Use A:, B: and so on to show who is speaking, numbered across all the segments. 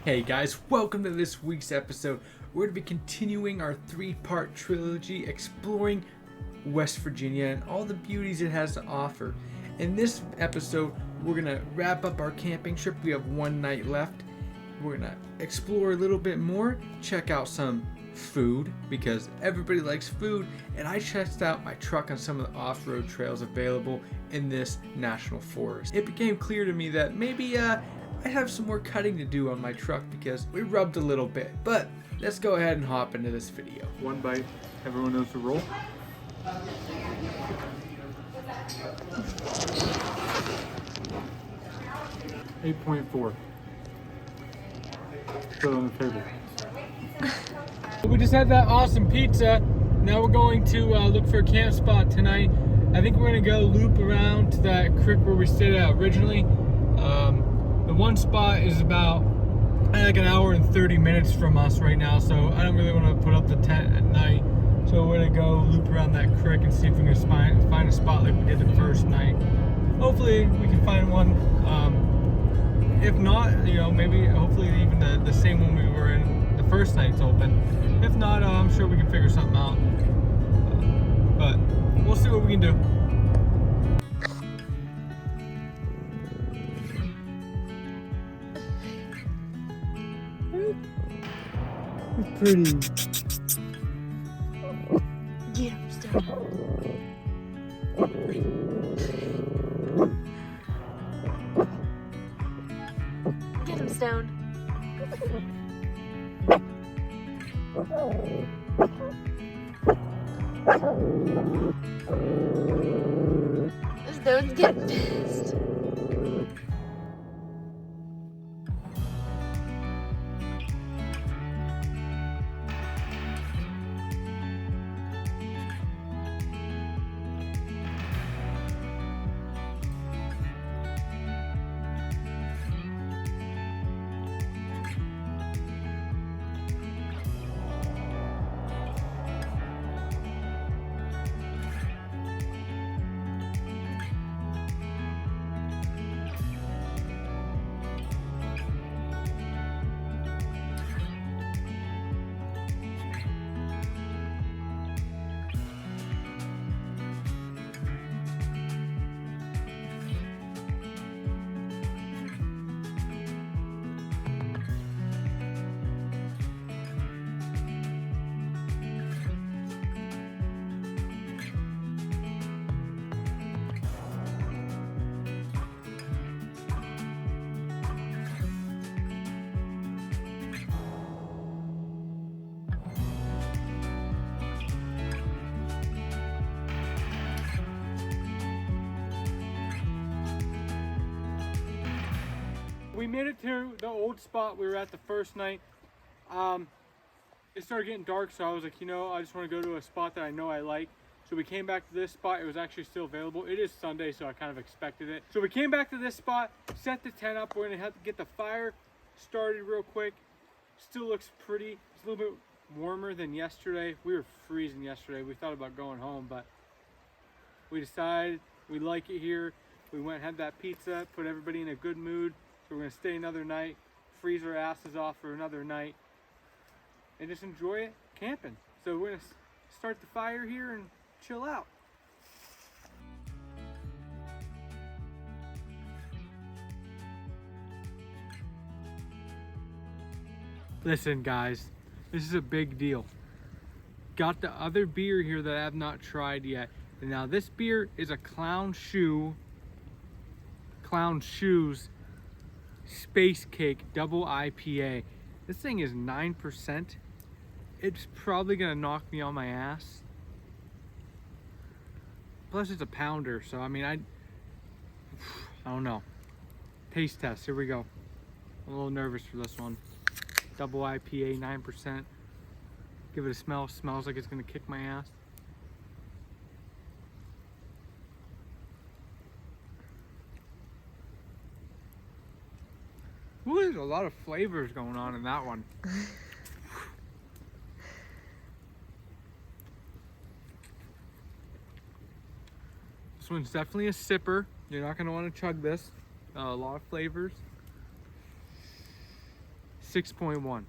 A: Hey guys, welcome to this week's episode. We're going to be continuing our three-part trilogy exploring West Virginia and all the beauties it has to offer. In this episode, we're going to wrap up our camping trip. We have one night left. We're going to explore a little bit more, check out some food because everybody likes food, and I checked out my truck on some of the off-road trails available in this national forest. It became clear to me that maybe I have some more cutting to do on my truck because we rubbed a little bit. But let's go ahead and hop into this video.
B: One bite, everyone knows the roll. 8.4. Put it on the table.
C: We just had that awesome pizza. Now we're going to look for a camp spot tonight. I think we're gonna go loop around to that creek where we stayed at originally. The one spot is about like an hour and 30 minutes from us right now, so I don't really want to put up the tent at night. So we're gonna go loop around that creek and see if we can find a spot like we did the first night. Hopefully we can find one. If not, maybe hopefully even the same one we were in the first night's open. If not, I'm sure we can figure something out. But we'll see what we can do.
B: It's pretty.
D: Get him, Stone. Get him, Stone. Stone's getting pissed.
C: We made it to the old spot we were at the first night. It started getting dark, so I was like, I just want to go to a spot that I know I like. So we came back to this spot. It was actually still available. It is Sunday, so I kind of expected it. So we came back to this spot, set the tent up. We're gonna have to get the fire started real quick. Still looks pretty. It's a little bit warmer than yesterday. We were freezing yesterday. We thought about going home, but we decided we like it here. We went and had that pizza, put everybody in a good mood. So we're gonna stay another night, freeze our asses off for another night, and just enjoy it camping. So we're gonna start the fire here and chill out. Listen guys, this is a big deal. Got the other beer here that I have not tried yet. And now this beer is a Clown Shoes Space Cake Double IPA. This thing is 9%. It's probably gonna knock me on my ass. Plus it's a pounder, so I mean, I don't know. Taste test, here we go. I'm a little nervous for this one. Double IPA, 9%. Give it a smell. Smells like it's gonna kick my ass. Ooh, there's a lot of flavors going on in that one. This one's definitely a sipper. You're not gonna want to chug this. A lot of flavors. 6.1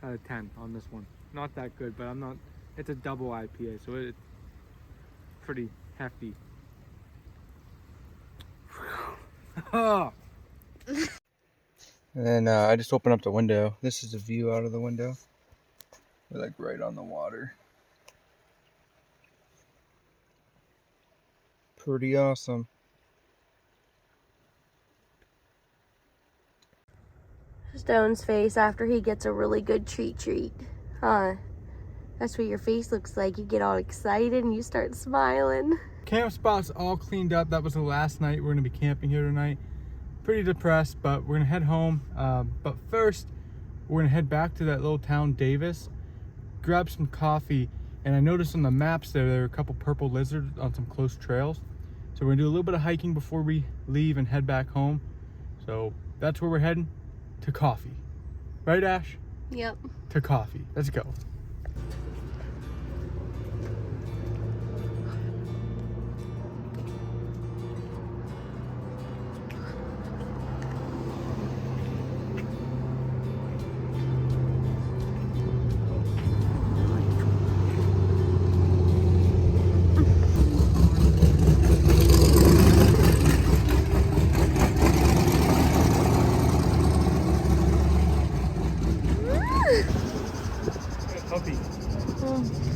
C: out of 10 on this one. Not that good, but it's a double IPA, so it's pretty hefty.
A: And then I just opened up the window. This is the view out of the window. We're like right on the water. Pretty awesome.
D: Stone's face after he gets a really good treat. Huh? That's what your face looks like. You get all excited and you start smiling.
C: Camp spot's all cleaned up. That was the last night. We're gonna be camping here tonight. Pretty depressed, but we're gonna head home. But first, we're gonna head back to that little town, Davis, grab some coffee, and I noticed on the maps there are a couple purple lizards on some close trails. So we're gonna do a little bit of hiking before we leave and head back home. So that's where we're heading, to coffee. Right, Ash?
D: Yep.
C: To coffee. Let's go.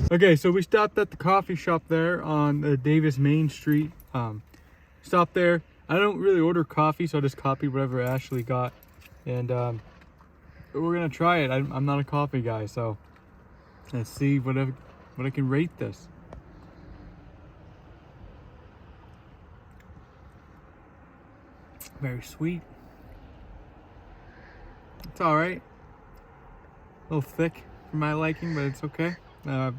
C: Okay, so we stopped at the coffee shop there on the Davis Main Street. Stopped there. I don't really order coffee, so I just copy whatever Ashley got. And we're gonna try it. I'm not a coffee guy, so let's see what I can rate this. Very sweet. It's all right. A little thick for my liking, but it's okay. I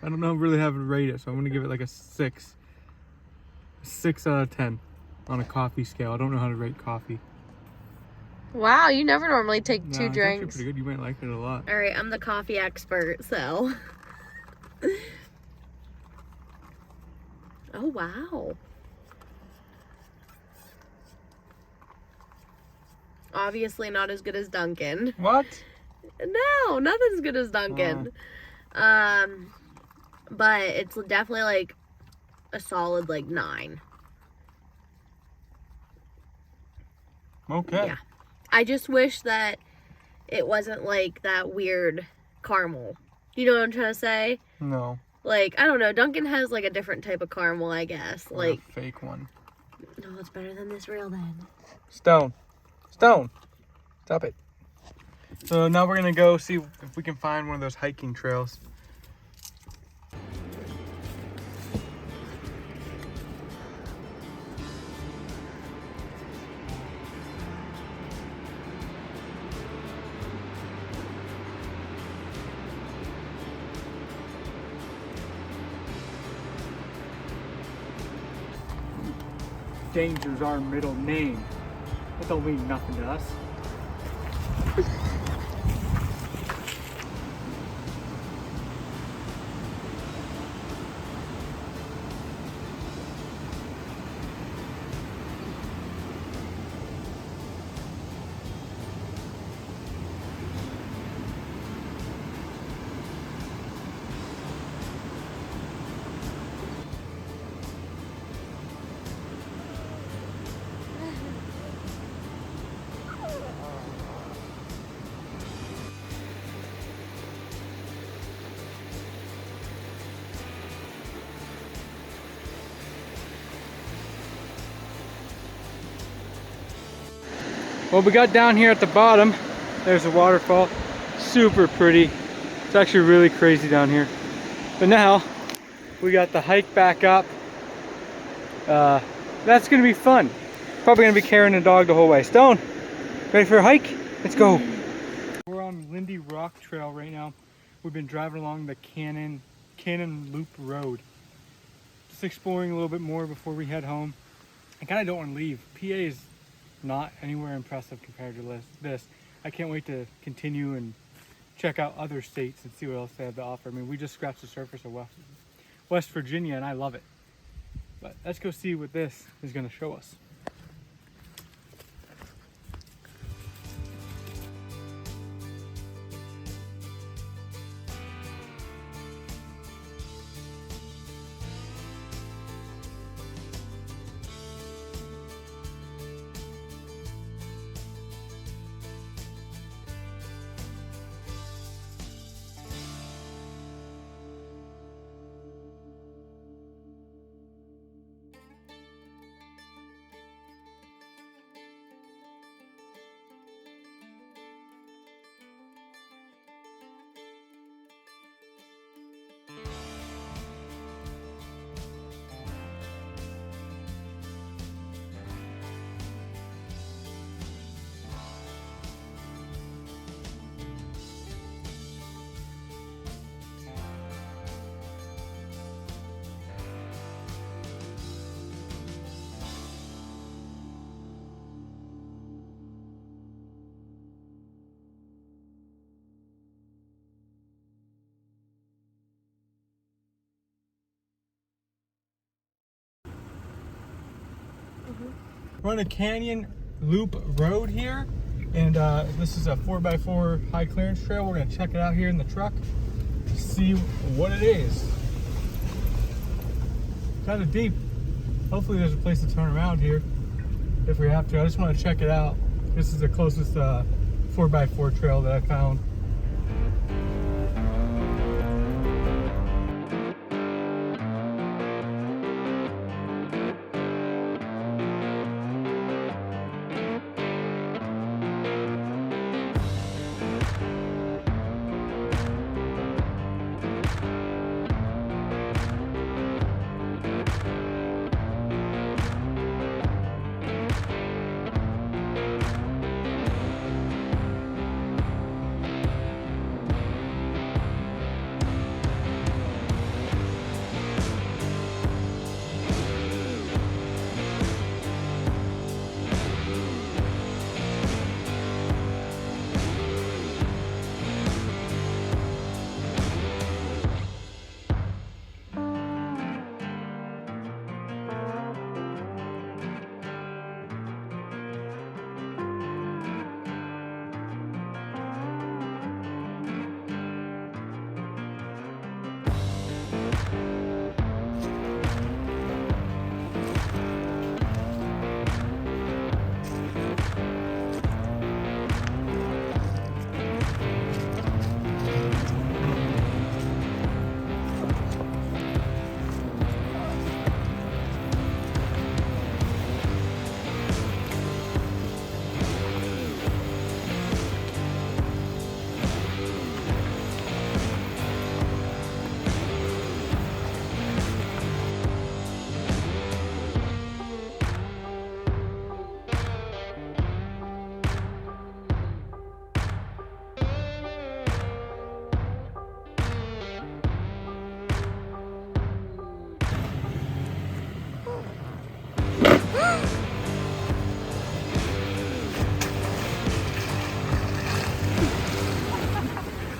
C: don't know really how to rate it, so I'm gonna give it like a 6. 6 out of 10 on a coffee scale. I don't know how to rate coffee.
D: Wow, you never normally take two
C: It's
D: drinks.
C: actually pretty good. You might like it a lot.
D: All right, I'm the coffee expert, so. Oh, wow. Obviously not as good as Dunkin'.
C: What?
D: No, nothing's good as Dunkin'. But it's definitely like a solid like 9.
C: Okay.
D: Yeah. I just wish that it wasn't like that weird caramel. You know what I'm trying to say?
C: No.
D: Like, I don't know. Dunkin' has like a different type of caramel, I guess.
C: Or
D: Like,
C: a fake one.
D: no, it's better than this real then.
C: Stone. Stop it. So now we're gonna go see if we can find one of those hiking trails. Danger's our middle name. That don't mean nothing to us. Well, we got down here at the bottom. There's a waterfall. Super pretty. It's actually really crazy down here. But now, we got the hike back up. That's gonna be fun. Probably gonna be carrying the dog the whole way. Stone, ready for a hike? Let's go. We're on Lindy Rock Trail right now. We've been driving along the Cannon Loop Road. Just exploring a little bit more before we head home. I kinda don't wanna leave. PA is not anywhere impressive compared to this. I can't wait to continue and check out other states and see what else they have to offer. I mean, we just scratched the surface of West Virginia and I love it. But let's go see what this is gonna show us. We're on a canyon loop road here, and this is a 4x4 high clearance trail. We're gonna check it out here in the truck to see what it is. Kind of deep. Hopefully there's a place to turn around here if we have to. I just want to check it out. This is the closest 4x4 trail that I found.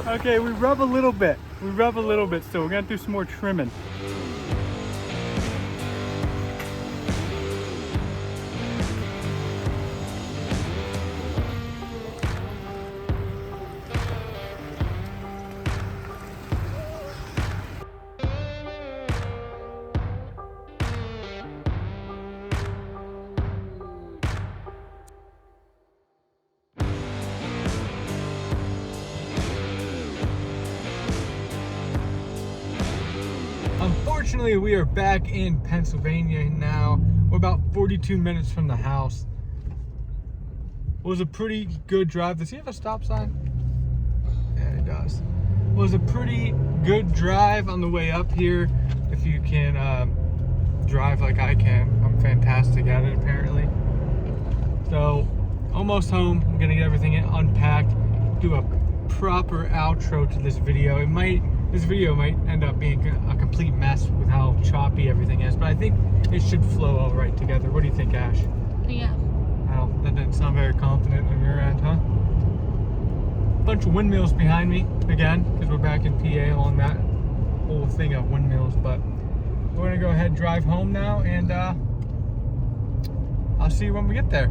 C: Okay, we rub a little bit. So we're gonna do some more trimming. Unfortunately, we are back in Pennsylvania now. We're about 42 minutes from the house. It was a pretty good drive. Does he have a stop sign? Yeah, it does. It was a pretty good drive on the way up here. If you can drive like I can. I'm fantastic at it, apparently. So, almost home. I'm gonna get everything unpacked, do a proper outro to this video. This video might end up being a complete mess with how choppy everything is, but I think it should flow all right together. What do you think, Ash?
D: Yeah.
C: Well, that didn't sound very confident on your end, huh? Bunch of windmills behind me, again, because we're back in PA along that whole thing of windmills, but we're gonna go ahead and drive home now, and I'll see you when we get there.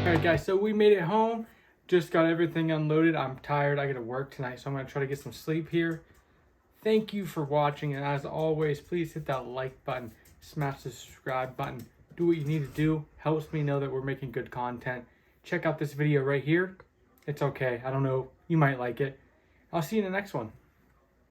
C: Alright guys, so we made it home. Just got everything unloaded. I'm tired. I gotta work tonight, so I'm gonna try to get some sleep here. Thank you for watching, and as always, please hit that like button, smash the subscribe button. Do what you need to do. Helps me know that we're making good content. Check out this video right here. It's okay. I don't know. You might like it. I'll see you in the next one.